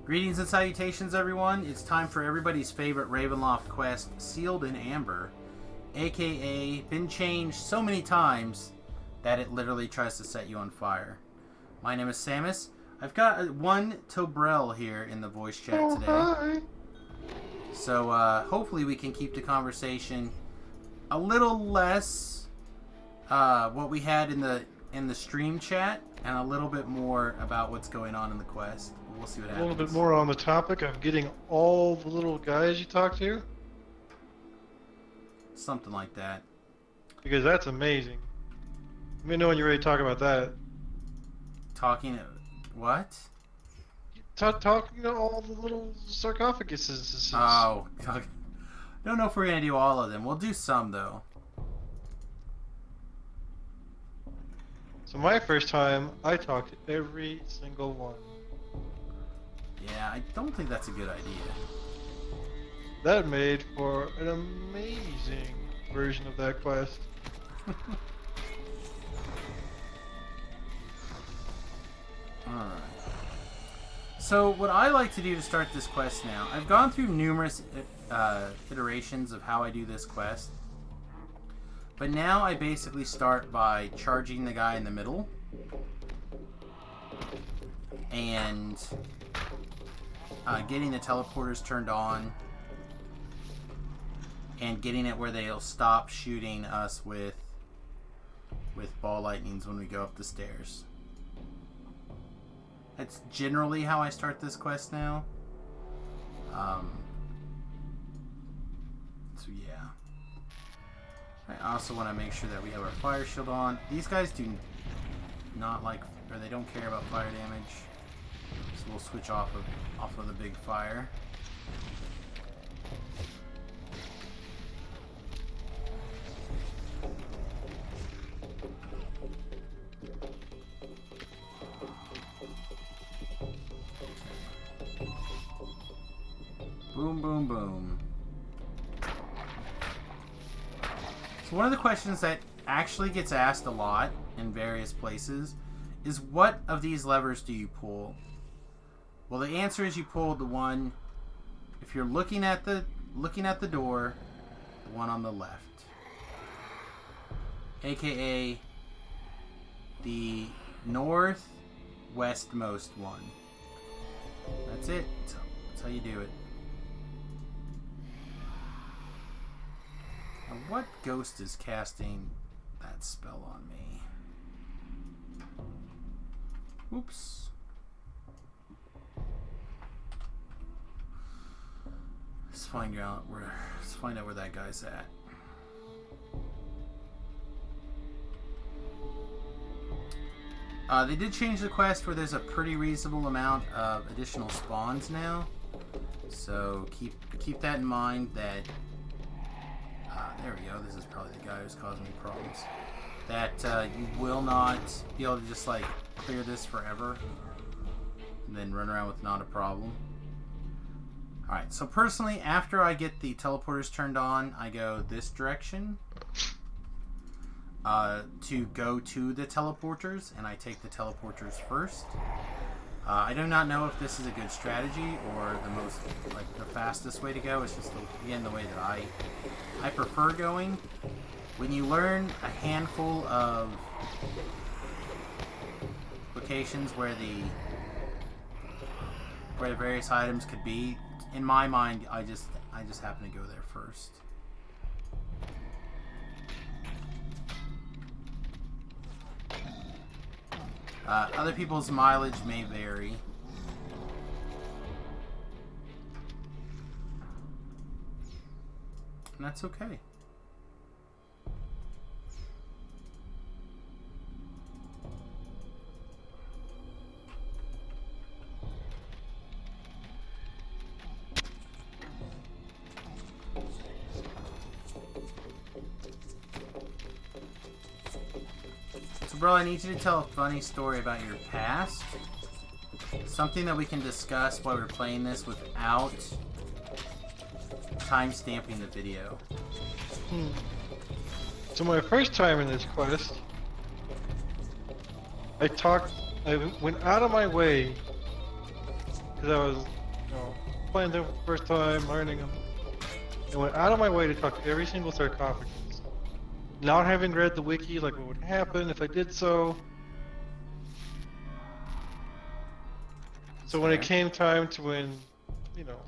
Greetings and salutations, everyone. It's time for everybody's favorite Ravenloft quest, Sealed in Amber, aka been changed so many times that it literally tries to set you on fire. My name is Samius. I've got one Tobrel here in the voice chat today. Hi. So hopefully we can keep the conversation a little less what we had in the stream chat, and a little bit more about what's going on in the quest. We'll see what happens. A little bit more on the topic of getting all the little guys you talk to, Something like that. because that's amazing. Let me know when you're ready to talk about that. Talking... What? Talking to all the little sarcophaguses. Oh. Don't know if we're going to do all of them. We'll do some, though. So my first time, I talked to every single one. Yeah, I don't think that's a good idea. That made for an amazing version of that quest. Alright. So, what I like to do to start this quest now, I've gone through numerous iterations of how I do this quest. But now I basically start by charging the guy in the middle. And getting the teleporters turned on. And getting it where they'll stop shooting us with ball lightnings when we go up the stairs. That's generally how I start this quest now. So yeah. I also want to make sure that we have our fire shield on. These guys do not like, or they don't care about fire damage. So we'll switch off of the big fire. Boom, boom, boom. So one of the questions that actually gets asked a lot in various places is, what of these levers do you pull? Well, the answer is you pull the one, if you're looking at the door, the one on the left. AKA the northwestmost one. That's it. That's how you do it. Now, what ghost is casting that spell on me? Oops. Let's find out where that guy's at. They did change the quest where there's a pretty reasonable amount of additional spawns now. So keep that in mind. That there we go. This is probably the guy who's causing me problems. That you will not be able to just like clear this forever and then run around with not a problem. Alright, so personally, after I get the teleporters turned on, I go this direction to go to the teleporters, and I take the teleporters first. I do not know if this is a good strategy or the fastest way to go. It's just again the way that I prefer going. When you learn a handful of locations where the various items could be, in my mind, I just happen to go there first. Other people's mileage may vary. And that's okay. Bro, I need you to tell a funny story about your past. Something that we can discuss while we're playing this without time-stamping the video. So my first time in this quest, I went out of my way because I was you know, playing them for the first time, learning them, and went out of my way to talk to every single sarcophagus. Not having read the wiki, like what would happen if I did so. So when it came time to when, you know,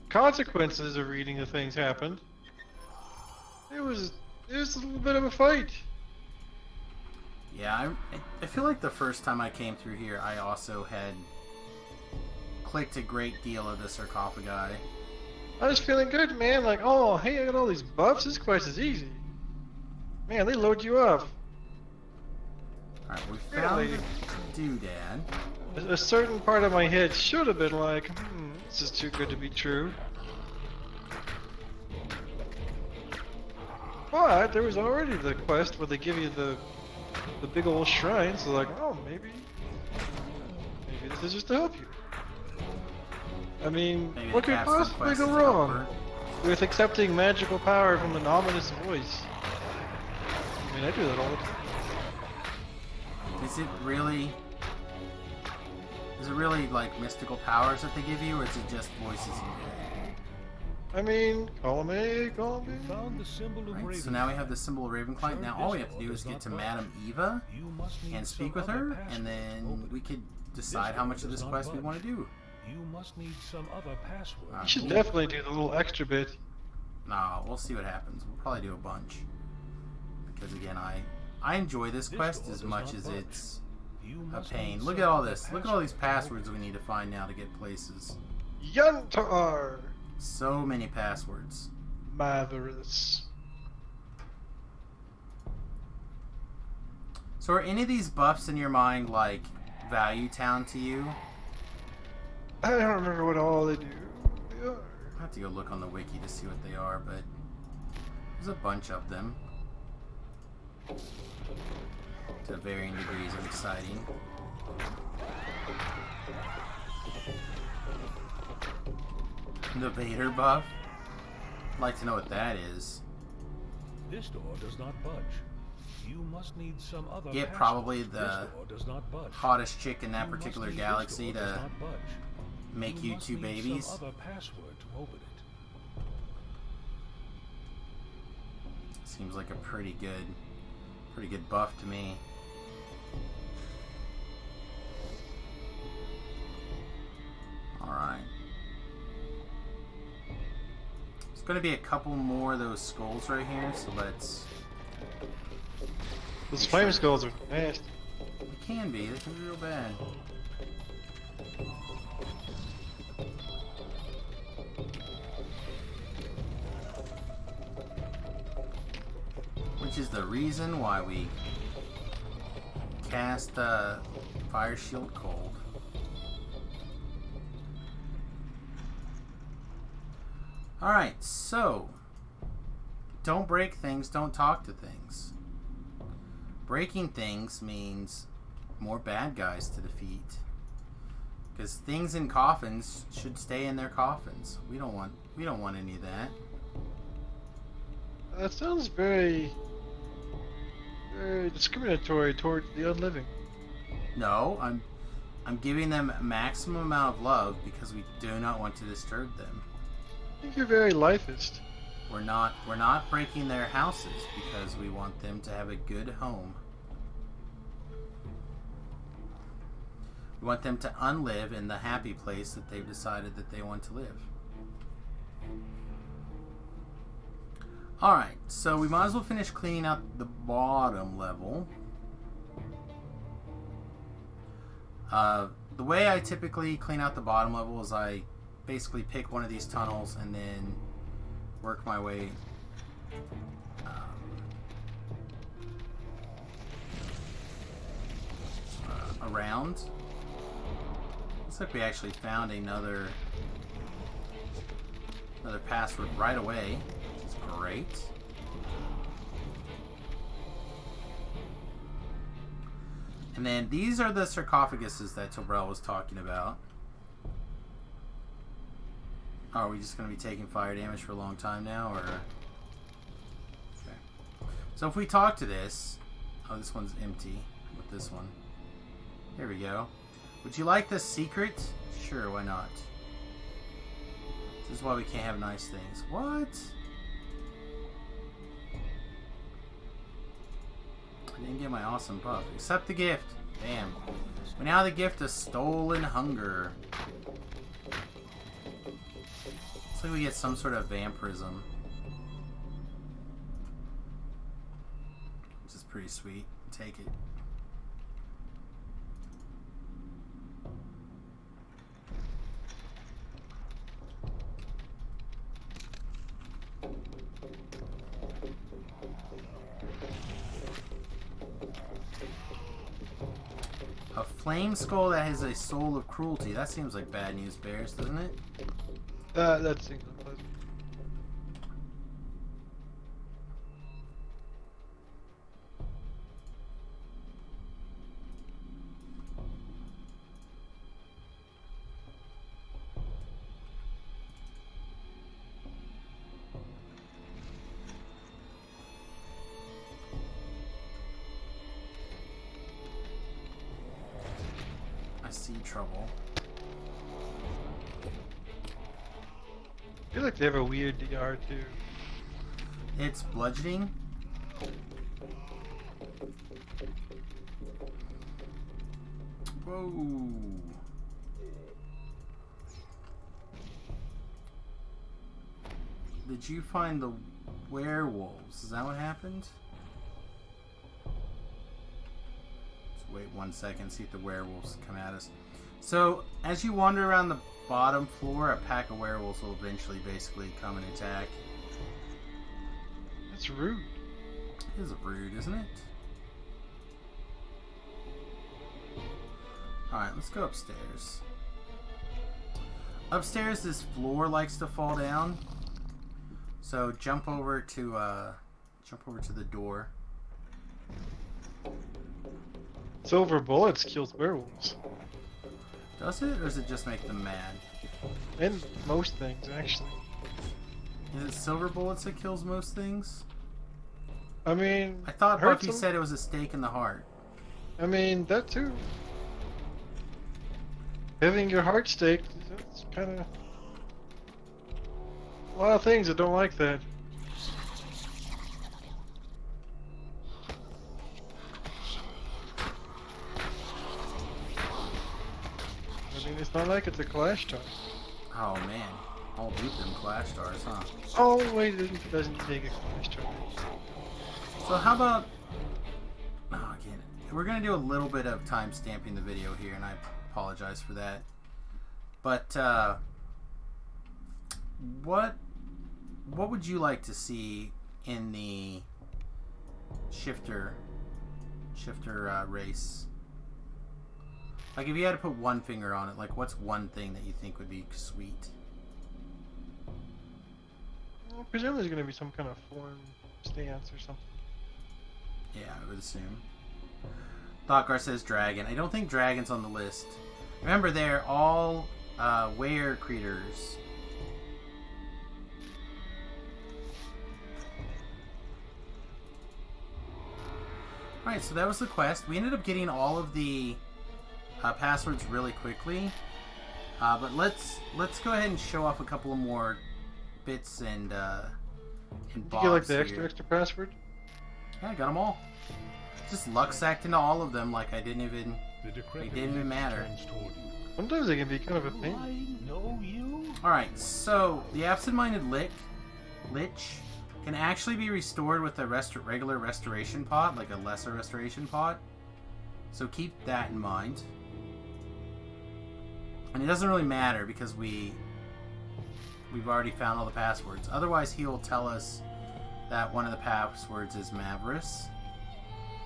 consequences of reading the things happened, it was a little bit of a fight. Yeah, I feel like the first time I came through here, I also had clicked a great deal of the sarcophagi. I was feeling good, man. Like, oh, hey, I got all these buffs. This quest is easy. Man, they load you up. Alright, we found Really? the doodad. A certain part of my head should have been like, this is too good to be true. But there was already the quest where they give you the big old shrine, so like, oh, maybe this is just to help you. I mean, Maybe what the could capstone possibly quest go is to help wrong her. with accepting magical power from an ominous voice? I mean, I do that all the time. Is it really like mystical powers that they give you, or is it just voices you get? I mean, column A, column B. Found the symbol of Right, so now we have the symbol of Ravenclight. Now all we have to do is get to Madame Eva and speak with her, and then we could decide how much of this quest we want to do. You must need some other password. You should definitely do the little extra bit. Nah, we'll see what happens. We'll probably do a bunch. Because again, I enjoy this quest as much as it's a pain. Look at all this. Look at all these passwords we need to find now to get places. Yantar! So many passwords. Marvelous. So are any of these buffs in your mind like Value Town to you? I don't remember what all they do. They are. I have to go look on the wiki to see what they are, but there's a bunch of them. To varying degrees of exciting. The Vader buff? I'd like to know what that is. This door does not budge. You must need some other Get password. probably This the door does not budge. hottest chick in that You must particular need this galaxy door does to not budge. make you must two need babies. Some other password to open it. Seems like a pretty good buff to me. Alright. There's going to be a couple more of those skulls right here, so let's... Those flame skulls are nasty. They can be real bad. Which is the reason why we cast Fire Shield Cold. Alright, so don't break things, don't talk to things. Breaking things means more bad guys to defeat. Because things in coffins should stay in their coffins. We don't want any of that. That sounds very discriminatory towards the unliving. No, I'm giving them a maximum amount of love because we do not want to disturb them. I think you're very lifist. We're not breaking their houses because we want them to have a good home. We want them to unlive in the happy place that they've decided that they want to live. Alright, so we might as well finish cleaning out the bottom level. The way I typically clean out the bottom level is I basically pick one of these tunnels and then work my way around. Looks like we actually found another password right away, which is great. And then these are the sarcophaguses that Tobrel was talking about. Oh, are we just going to be taking fire damage for a long time now, or? Okay. So if we talk to this, oh, this one's empty with this one. Here we go. Would you like the secret? Sure, why not? This is why we can't have nice things. What? I didn't get my awesome buff. Accept the gift. Damn. But now the gift is stolen hunger. Looks like we get some sort of vampirism. Which is pretty sweet. Take it. A flame skull that has a soul of cruelty. That seems like bad news bears, doesn't it? That seems unpleasant. I see trouble. I feel like they have a weird DR too. It's bludgeoning. Whoa. Did you find the werewolves? Is that what happened? Let's wait 1 second, see if the werewolves come at us. So, as you wander around the bottom floor, a pack of werewolves will eventually basically come and attack. That's rude. It is rude, isn't it? Alright, let's go upstairs. Upstairs, this floor likes to fall down. So jump over to the door. Silver bullets kills werewolves. Does it, or does it just make them mad? And most things, actually. Is it silver bullets that kills most things? I mean, I thought hurts Bucky them. said it was a stake in the heart. I mean, that too. Having your heart staked, that's kind of... A lot of things that don't like that. I mean, it's not like it's a Clash Star. Oh man, I'll beat them Clash Stars, huh? Oh, wait, it doesn't take a Clash Star. So how about... Oh, again, we're going to do a little bit of time stamping the video here, and I apologize for that. But, what would you like to see in the shifter race? Like, if you had to put one finger on it, like, what's one thing that you think would be sweet? Well, presumably there's going to be some kind of form stance or something. Yeah, I would assume. Thoughtgar says dragon. I don't think dragon's on the list. Remember, they're all were creatures. Alright, so that was the quest. We ended up getting all of the passwords really quickly. But let's go ahead and show off a couple of more bits and bobs. Did you get like the here. extra password? Yeah, I got them all. Just luck sacked into all of them like I didn't even... The decrepit It didn't even matter. turns toward you. Sometimes they can be kind of a pain. I know you. Alright, so the absent-minded lich can actually be restored with a regular restoration pot, like a lesser restoration pot. So keep that in mind. And it doesn't really matter because we've already found all the passwords. Otherwise, he will tell us that one of the passwords is Mavris.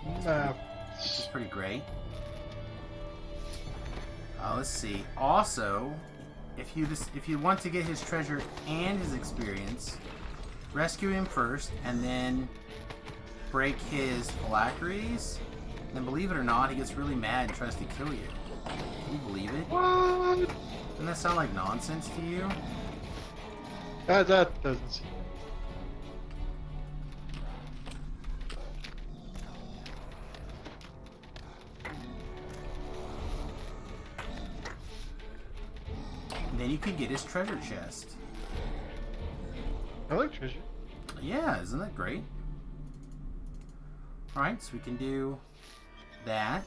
Which is pretty great. Let's see. Also, if you want to get his treasure and his experience, rescue him first, and then break his phylacteries. Then, believe it or not, he gets really mad and tries to kill you. Can you believe it? What? Doesn't that sound like nonsense to you? That doesn't seem. Then you could get his treasure chest. I like treasure. Yeah, isn't that great? Alright, so we can do that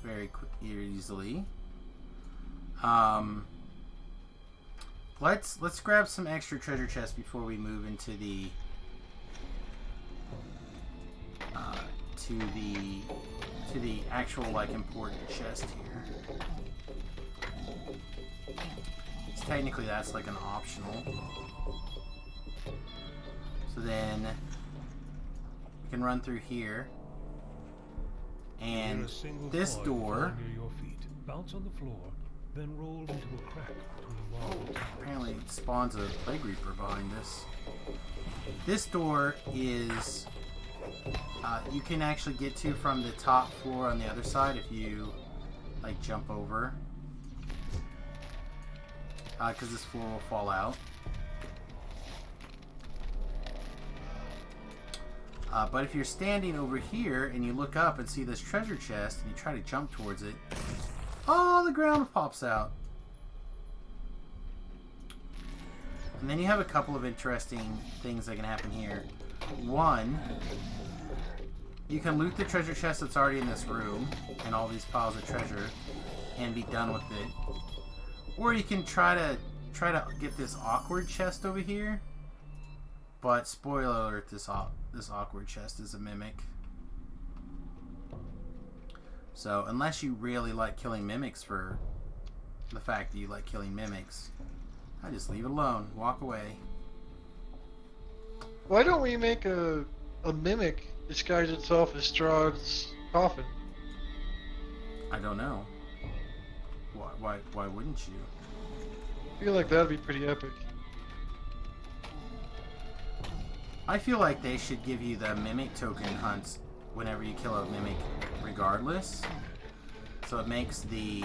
very easily. Let's grab some extra treasure chests before we move into the to the actual like important chest here. So technically that's like an optional. So then we can run through here, and this door. Near your feet. Bounce on the floor, then roll into a crack between the wall and tower. Apparently it spawns a plague reaper behind us. This door is you can actually get to from the top floor on the other side if you like jump over, because this floor will fall out. But if you're standing over here and you look up and see this treasure chest and you try to jump towards it, oh, the ground pops out. And then you have a couple of interesting things that can happen here. One, you can loot the treasure chest that's already in this room and all these piles of treasure and be done with it. Or you can try to get this awkward chest over here. But spoiler alert, this awkward chest is a mimic. So unless you really like killing mimics for the fact that you like killing mimics, I just leave it alone. Walk away. Why don't we make a mimic disguise itself as Strahd's coffin? I don't know. Why wouldn't you? I feel like that'd be pretty epic. I feel like they should give you the mimic token hunts whenever you kill a mimic regardless. So it makes the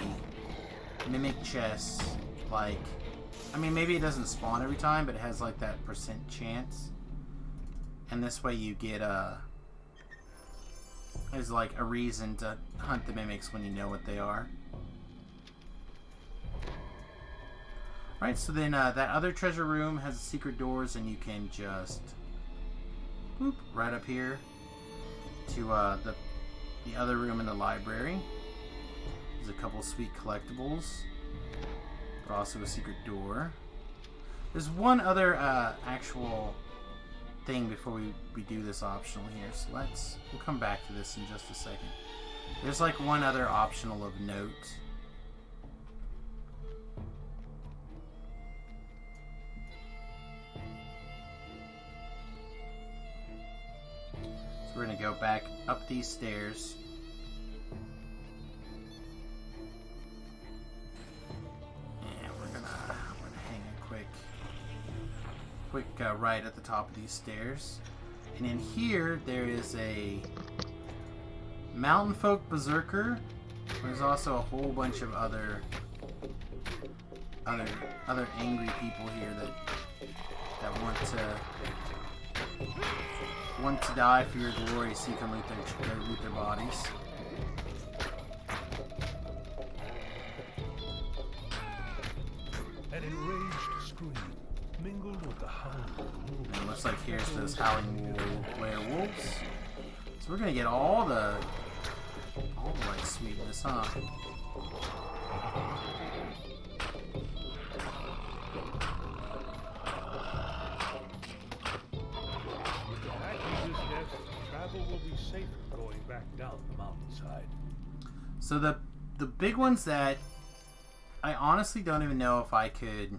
mimic chest like, I mean, maybe it doesn't spawn every time, but it has like that % chance. And this way you get there's like a reason to hunt the mimics when you know what they are. Alright, so then that other treasure room has secret doors, and you can just boop, right up here to the other room in the library. There's a couple sweet collectibles, but also a secret door. There's one other actual thing before we do this optional here, so we'll come back to this in just a second. There's like one other optional of note. We're going to go back up these stairs. And we're gonna hang a quick right at the top of these stairs. And in here, there is a mountain folk berserker. There's also a whole bunch of other angry people here that want to die for your glory, so you can loot their bodies. An enraged scream mingled with the howling of wolves. And it looks like here's those howling werewolves. So we're gonna get all the like sweetness, huh? Travel will be safer going back down the mountainside. So the big ones that I honestly don't even know if I could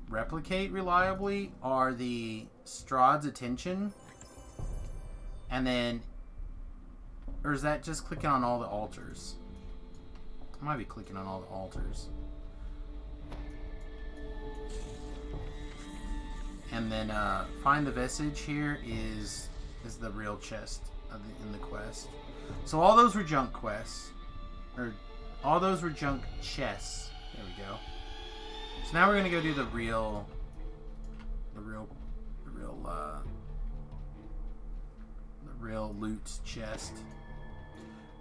replicate reliably are the Strahd's attention, and then, or is that just clicking on all the altars? I might be clicking on all the altars. And then find the vestige here is the real chest in the quest. So all those were junk quests, or all those were junk chests. There we go. So now we're gonna go do the real loot chest,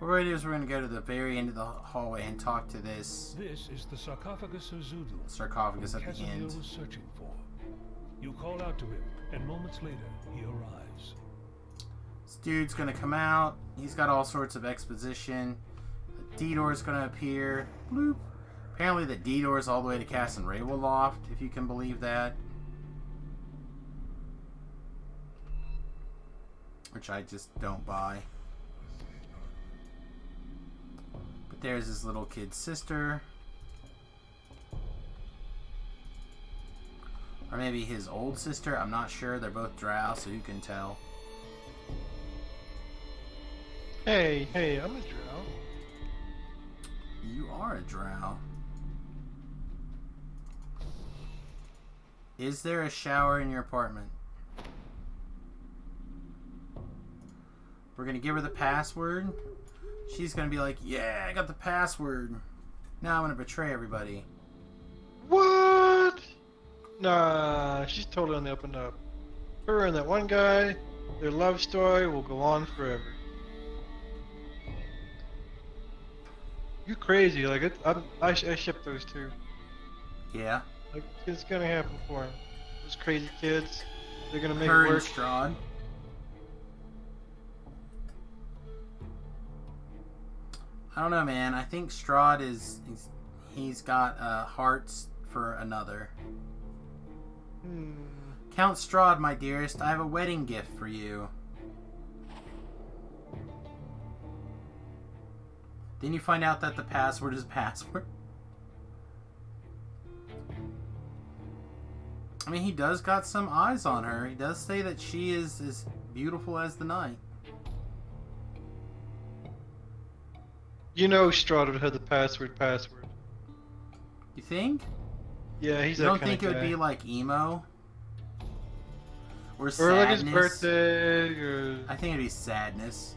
What we're going to do is we're going to go to the very end of the hallway and talk to this This is the sarcophagus of Zudu. sarcophagus at the Casimir end. was searching for. You call out to him, and moments later, he arrives. This dude's going to come out. He's got all sorts of exposition. The D-door's going to appear. Bloop. Apparently the D-door is all the way to Cass and Ravenloft, if you can believe that. Which I just don't buy. But there's his little kid sister. Or maybe his old sister, I'm not sure. They're both drow, so you can tell. Hey, I'm a drow. You are a drow. Is there a shower in your apartment? We're gonna give her the password. She's gonna be like, yeah, I got the password. Now I'm gonna betray everybody. What? Nah, she's totally on the up and up. Her and that one guy, their love story will go on forever. You crazy? Like I ship those two. Yeah. Like it's gonna happen for him. Those crazy kids, they're gonna make Her it and work. Strahd. I don't know, man. I think Strahd he's got hearts for another. Count Strahd, my dearest, I have a wedding gift for you. Then you find out that the password is password. I mean, he does got some eyes on her. He does say that she is as beautiful as the night. You know Strahd would have the password. You think? Yeah, he's You that don't kind think of it guy. would be like emo? Or Or sadness? like his birthday, or... I think it'd be sadness.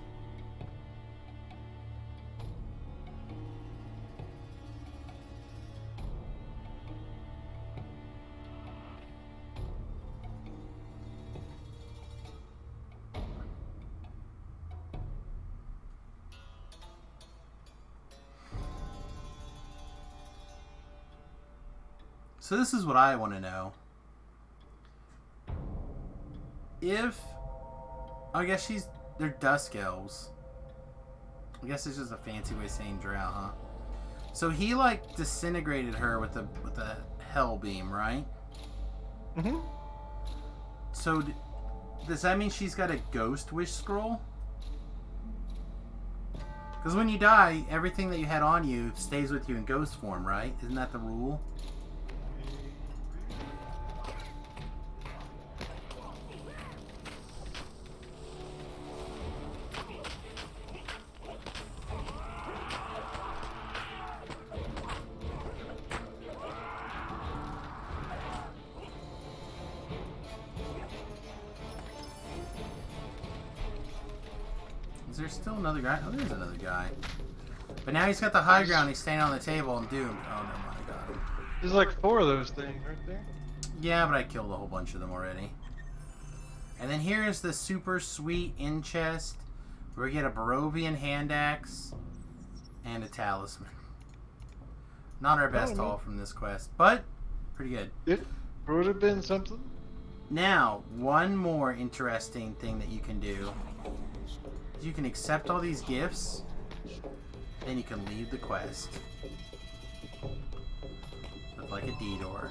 So this is what I want to know. If... I guess they're dusk elves. I guess it's just a fancy way of saying drow, huh? So he, like, disintegrated her with the hell beam, right? Mm-hmm. So does that mean she's got a ghost wish scroll? Because when you die, everything that you had on you stays with you in ghost form, right? Isn't that the rule? Is there still another guy? Oh, there's another guy. But now he's got the high ground. He's standing on the table and doomed. Oh, never mind. I got him. There's like 4 of those things, aren't there? Yeah, but I killed a whole bunch of them already. And then here is the super sweet in chest where we get a Barovian hand axe and a talisman. Not our best haul from this quest, but pretty good. It would have been something. Now, one more interesting thing that you can do. You can accept all these gifts, then you can leave the quest. Look like a D-door.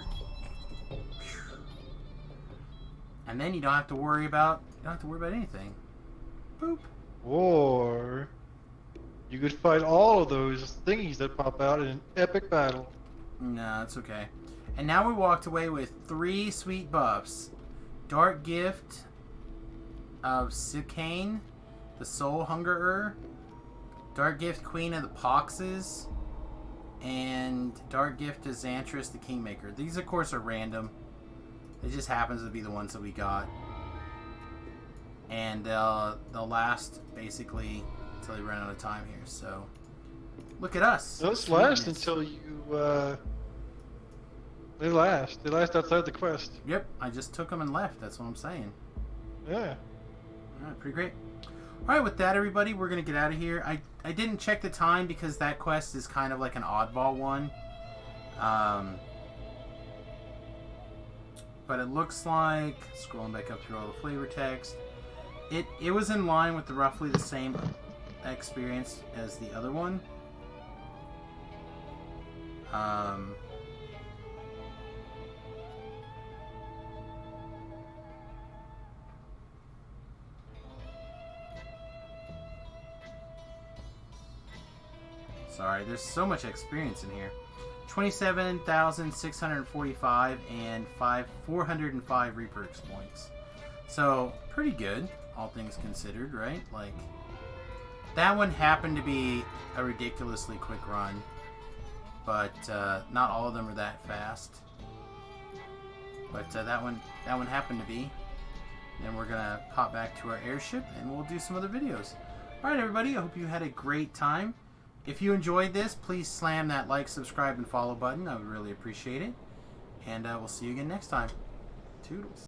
And then you don't have to worry about anything. Boop. Or you could fight all of those thingies that pop out in an epic battle. No, it's okay. And now we walked away with 3 sweet buffs. Dark Gift of Sicane, the Soul Hungerer. Dark Gift Queen of the Poxes. And Dark Gift of Xantris the Kingmaker. These, of course, are random. It just happens to be the ones that we got. And they'll last, basically, until you run out of time here. So, look at us. Those last until you, They last outside the quest. Yep, I just took them and left. That's what I'm saying. Yeah. Alright, pretty great. Alright, with that, everybody, we're going to get out of here. I didn't check the time because that quest is kind of like an oddball one. But it looks like, scrolling back up through all the flavor text, it was in line with roughly the same experience as the other one. Sorry, there's so much experience in here. 27,645 and 405 Reaper points. So, pretty good, all things considered, right? Like, that one happened to be a ridiculously quick run, but not all of them are that fast. But that one happened to be. Then we're gonna pop back to our airship and we'll do some other videos. Alright, everybody, I hope you had a great time. If you enjoyed this, please slam that like, subscribe, and follow button. I would really appreciate it. And we'll see you again next time. Toodles.